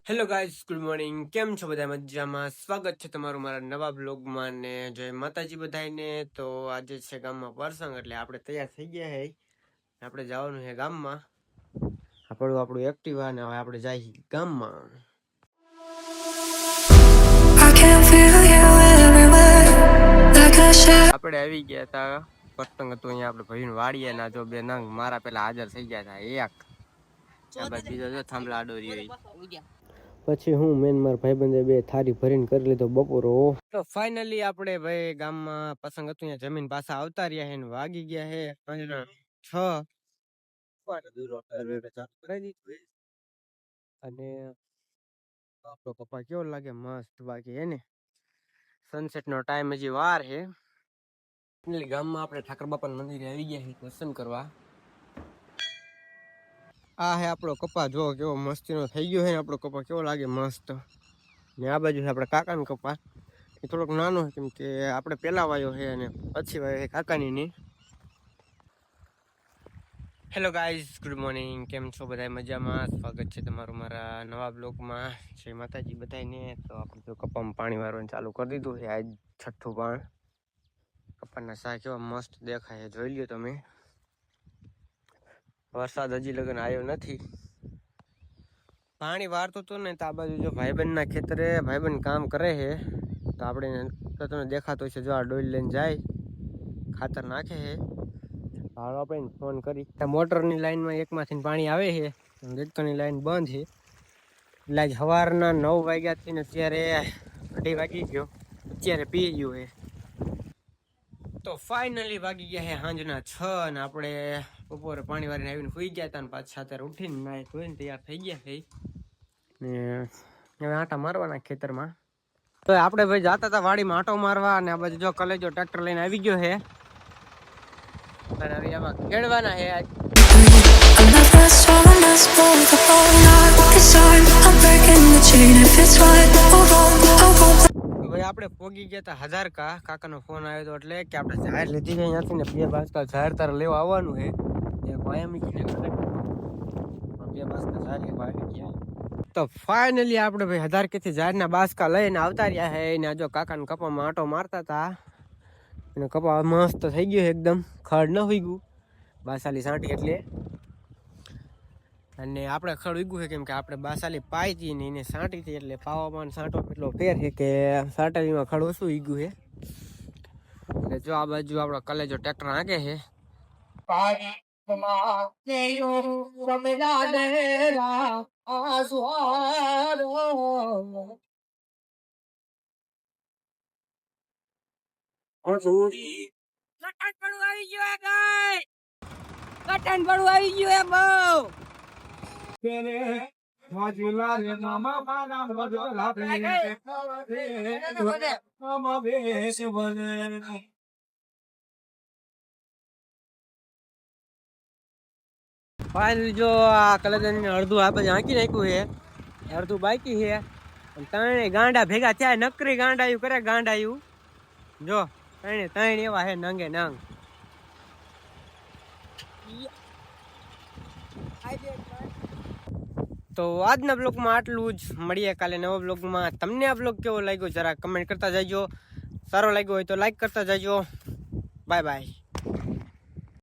Hello guys, good morning. કેમ છો બધા? મજામાં? સ્વાગત છે તમારું મારા નવા બ્લોગમાં ને જય માતાજી બધાને. તો આજે છે ગામમાં પ્રસંગ, એટલે આપણે તૈયાર થઈ ગયા હે. આપણે જવાનું છે ગામમાં. આપણું એક્ટિવા ને હવે આપણે જઈએ ગામમાં. આપણે આવી ગયા હતા. પતંગ હતું અહીંયા આપણે ભાઈ વાડીએ ના જો બે નંગ મારા પેલા હાજર થઈ ગયા હતા. એક બીજો જો થાંભલા આડોરી હોય. પછી હું મેન માર ભાઈબંધે બે થારી ભરીને કરી લીધો બપોરો. તો ફાઇનલી આપણે ભાઈ ગામમાં પસંદ હતું અહીંયા જમીન પાછા આવતા રહ્યા હે ને વાગી ગયા હે 6. અને આપણો કપા કેવો લાગે? મસ્ત. બાકી હે ને સનસેટ નો ટાઈમ હજી વાર હે. ગામમાં આપણે ઠાકર બાપાના મંદિરે આવી ગયા છે દર્શન કરવા. આ હે આપણો કપા, જો કેવો મસ્તીનો થઈ ગયો છે આપણો કપા. કેવો લાગે? મસ્ત. ને આ બાજુ છે આપણે કાકાનો કપા. એ થોડોક નાનો છે કેમ કે આપણે પેલા વાયો છે અને પછી વાયો છે કાકાની ની. Hello guys, good morning. કેમ છો બધા? મજામાં? સ્વાગત છે તમારું મારા નવા બ્લોગમાં. જય માતાજી બધાને. તો આપણે જો કપામાં પાણી વારવાનું ચાલુ કરી દીધું છે. આજ 6ઠું પાણ. કપાના શાક કેવા મસ્ત દેખાય, જોઈ લ્યો તમે. વરસાદ હજી લગન આવ્યો નથી. પાણી વારતો તો ને તો આ બાજુ જો ભાઈબંધના ખેતરે ભાઈબંધ કામ કરે છે. તો આપણે તો તમને દેખાતો છે, જો આ ડોલ લઈને જાય ખાતર નાખે છે. હાલો આપણે ફોન કરી. મોટરની લાઈનમાં એકમાંથી પાણી આવે છે, એકની લાઈન બંધ છે. એટલે જ સવારના 9 વાગ્યાથી ને અત્યારે 2:30 વાગી ગયો. અત્યારે પી ગયું છે. તો ફાઇનલી વાગી ગયા છે સાંજના 6 અને આપણે બપોરે પાણી વારીને આવીને સુઈ ગયા હતા. અને પાછા અત્યારે ઉઠીને નાઈ ધોઈને તૈયાર થઈ ગયા છે ને હવે આંટા મારવાના ખેતરમાં. તો આપણે ભાઈ જતા હતા વાડીમાં આંટો મારવા, અને આ બાજુ જો કલેજો ટ્રેક્ટર લઈને આવી ગયો છે. અને હવે આમાં ખેડવાના છે આજ. ભાઈ આપણે પોગી ગયા હતા હજારકા. કાકાનો ફોન આવ્યો હતો એટલે કે આપણે ઝાડ લીધી છે અહીંયાથી ને 2 બાસકા ઝાડ તારે લેવા આવવાનું છે. તો ફાઇનલી આપણે ભાઈ 1000 કેથી ઝાડના બાસકા લઈને આવતા રહ્યા છે. એને જો કાકાના કપામાં આંટો મારતા હતા. અને કપા મસ્ત થઈ ગયો એકદમ, ખડ ન હોઈ ગયું બાસાલી સાંટી એટલે. અને આપણે ખડ ઉગ્યું છે કેમ કે આપણે બાસાલી પાઈ હતી ને એને સાંટી હતી, એટલે પાવામાં સાંટવામાં એટલો ફેર છે કે સાંટાવીમાં ખડ ઓછું ઉગ્યું છે. એટલે જો આ બાજુ આપણો કલેજો ટ્રેક્ટર હાંકે છે. કટન પડું આવી ગયું એ બહુ. ફાઇનલી જો આ કલેજન અડધું આપણે હાંકી નાખ્યું છે, અડધું બાકી છે. ત્રણે ગાંડા ભેગા થયા, નકરી ગાંડાયું કરે ગાંડાયું. જો ત્રણ એવા હે નંગે નંગ. તો આજના બ્લોગમાં આટલું જ. મળીએ કાલે નવા બ્લોગમાં. તમને આ બ્લોગ કેવો લાગ્યો જરા કમેન્ટ કરતા જજો. સારો લાગ્યો હોય તો લાઈક કરતા જજો. Bye bye.